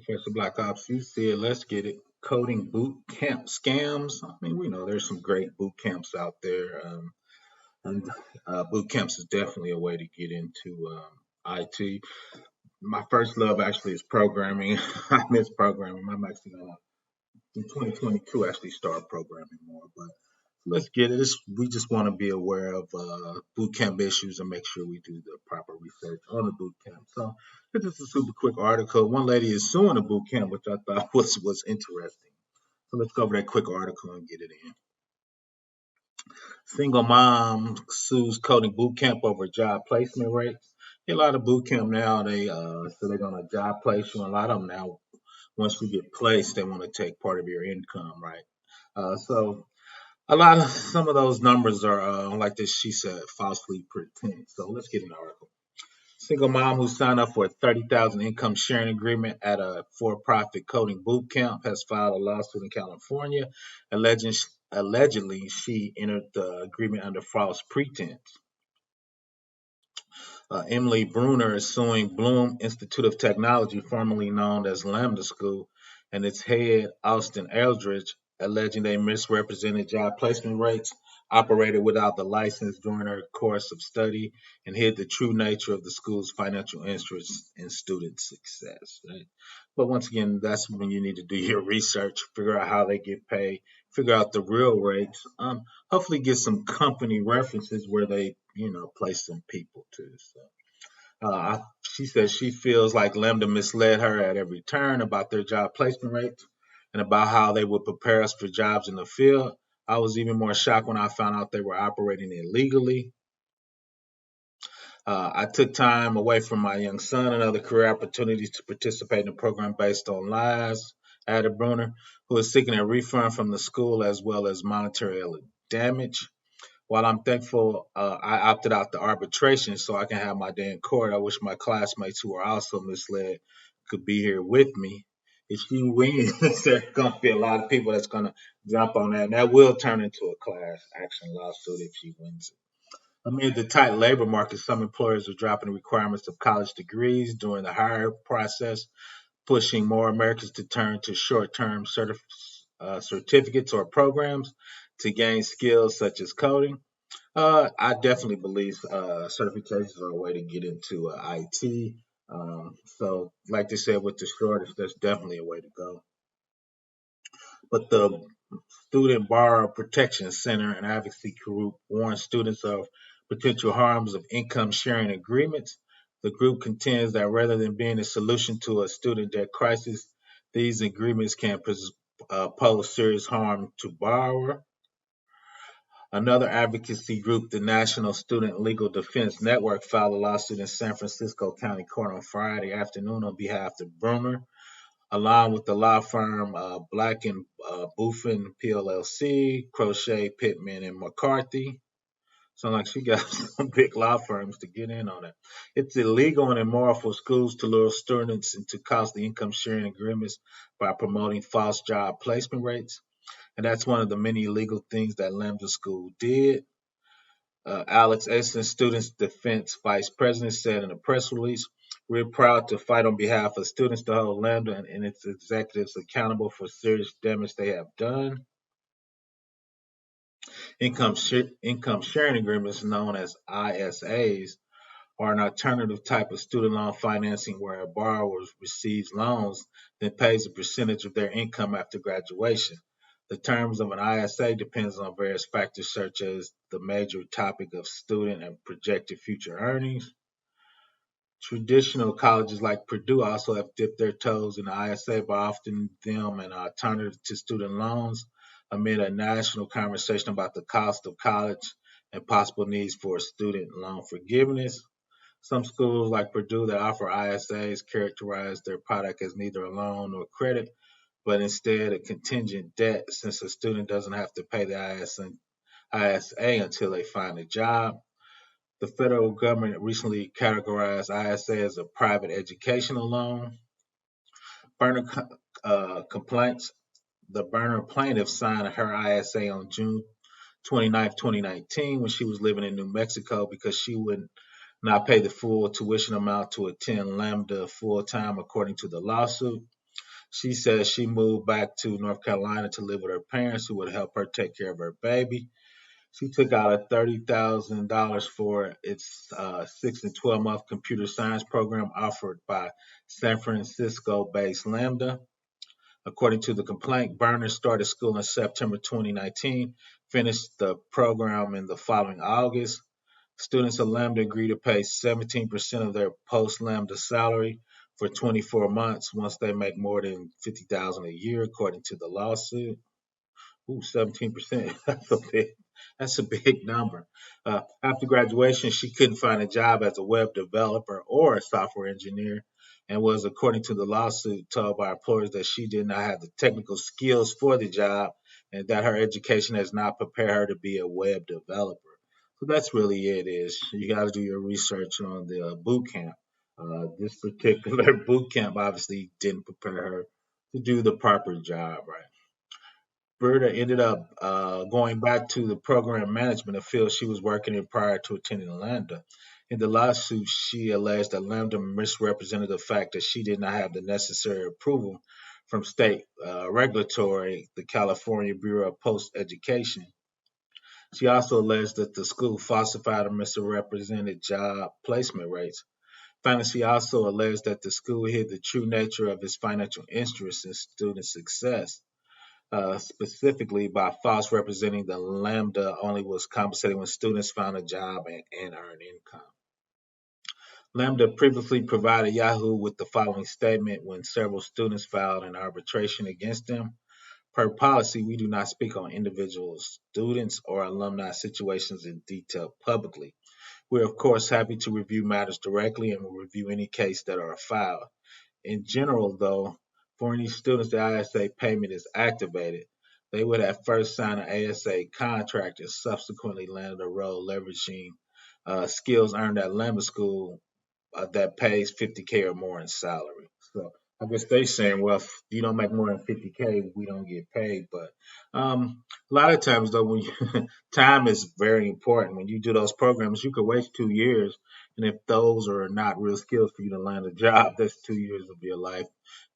Professor Black Ops, you said, let's get it. Coding boot camp scams. I mean, we know there's some great boot camps out there. And boot camps is definitely a way to get into IT. My first love actually is programming. I miss programming. I'm actually going to, in 2022, actually start programming more. But let's get it. We just want to be aware of boot camp issues and make sure we do the proper research on the boot camp. So this is a super quick article. One lady is suing a boot camp, which I thought was interesting. So let's go over that quick article and get it in. Single mom sues coding boot camp over job placement rates. A lot of boot camp now, so they're gonna job place you. A lot of them now, once you get placed, they want to take part of your income, right? So a lot of some of those numbers are like this. She said falsely pretend. So let's get an article. Single mom who signed up for a 30,000 income sharing agreement at a for-profit coding boot camp has filed a lawsuit in California, alleging allegedly she entered the agreement under false pretense. Emily Bruner is suing Bloom Institute of Technology, formerly known as Lambda School, and its head, Austin Eldridge, alleging they misrepresented job placement rates, operated without the license during her course of study, and hid the true nature of the school's financial interests in student success. Right? But once again, that's when you need to do your research, figure out how they get paid, figure out the real rates. Hopefully, get some company references where they, place some people too. So. She says she feels like Lambda misled her at every turn about their job placement rates and about how they would prepare us for jobs in the field. I was even more shocked when I found out they were operating illegally. I took time away from my young son and other career opportunities to participate in a program based on lies, added Bruner, who is seeking a refund from the school as well as monetary damage. While I'm thankful I opted out the arbitration so I can have my day in court, I wish my classmates who are also misled could be here with me. If she wins, there's going to be a lot of people that's going to jump on that, and that will turn into a class action lawsuit if she wins it. Amid the tight labor market, some employers are dropping the requirements of college degrees during the hire process, pushing more Americans to turn to short-term certificates or programs to gain skills such as coding. I definitely believe certifications are a way to get into IT. So, like they said, with the shortage, that's definitely a way to go. But the Student Borrower Protection Center and Advocacy Group warns students of potential harms of income sharing agreements. The group contends that rather than being a solution to a student debt crisis, these agreements can pose serious harm to borrower. Another advocacy group, the National Student Legal Defense Network, filed a lawsuit in San Francisco County Court on Friday afternoon on behalf of Bruner, along with the law firm Black and Boofen PLLC, Crochet, Pittman, and McCarthy. Sounds like she got some big law firms to get in on it. It's illegal and immoral for schools to lure students into costly income sharing agreements by promoting false job placement rates. And that's one of the many illegal things that Lambda School did. Alex Essen, Students Defense Vice President, said in a press release, "We're proud to fight on behalf of students to hold Lambda and its executives accountable for serious damage they have done." Income sharing agreements, known as ISAs, are an alternative type of student loan financing where a borrower receives loans, then pays a percentage of their income after graduation. The terms of an ISA depends on various factors such as the major topic of student and projected future earnings. Traditional colleges like Purdue also have dipped their toes in the ISA by offering them an alternative to student loans amid a national conversation about the cost of college and possible needs for student loan forgiveness. Some schools like Purdue that offer ISAs characterize their product as neither a loan nor credit, but instead a contingent debt since a student doesn't have to pay the ISA until they find a job. The federal government recently categorized ISA as a private educational loan. Burner complaints. The Burner plaintiff signed her ISA on June 29, 2019, when she was living in New Mexico because she would not pay the full tuition amount to attend Lambda full time, according to the lawsuit. She says she moved back to North Carolina to live with her parents who would help her take care of her baby. She took out a $30,000 for its 6 and 12-month computer science program offered by San Francisco based Lambda. According to the complaint, Bruner started school in September 2019, finished the program in the following August. Students at Lambda agreed to pay 17% of their post-Lambda salary for 24 months once they make more than $50,000 a year, according to the lawsuit. Ooh, 17%. That's a big number. After graduation, she couldn't find a job as a web developer or a software engineer, and was, according to the lawsuit, told by employers that she did not have the technical skills for the job and that her education has not prepared her to be a web developer. So that's really it. Is you got to do your research on the boot camp. This particular boot camp obviously didn't prepare her to do the proper job, right? Berta ended up going back to the program management, a field she was working in prior to attending Lambda. In the lawsuit, she alleged that Lambda misrepresented the fact that she did not have the necessary approval from state regulatory, the California Bureau of Post Education. She also alleged that the school falsified or misrepresented job placement rates. Finally, she also alleged that the school hid the true nature of its financial interest in student success, specifically by false representing the Lambda only was compensating when students found a job and earned income. Lambda previously provided Yahoo with the following statement when several students filed an arbitration against them. Per policy, we do not speak on individual students or alumni situations in detail publicly. We're, of course, happy to review matters directly and will review any case that are filed. In general, though, for any students the ISA payment is activated, they would at first sign an ASA contract and subsequently land a role leveraging skills earned at Lambda School that pays 50K or more in salary. So I guess they saying, well, if you don't make more than 50K, we don't get paid. But a lot of times, though, when time is very important. When you do those programs, you could waste 2 years, and if those are not real skills for you to land a job, that's 2 years of your life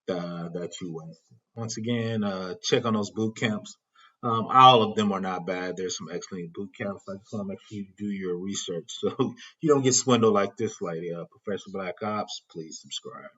that you wasted. Once again, check on those boot camps. All of them are not bad. There's some excellent boot camps. I just want to make sure you do your research so you don't get swindled like this lady. Professor Black Ops, please subscribe.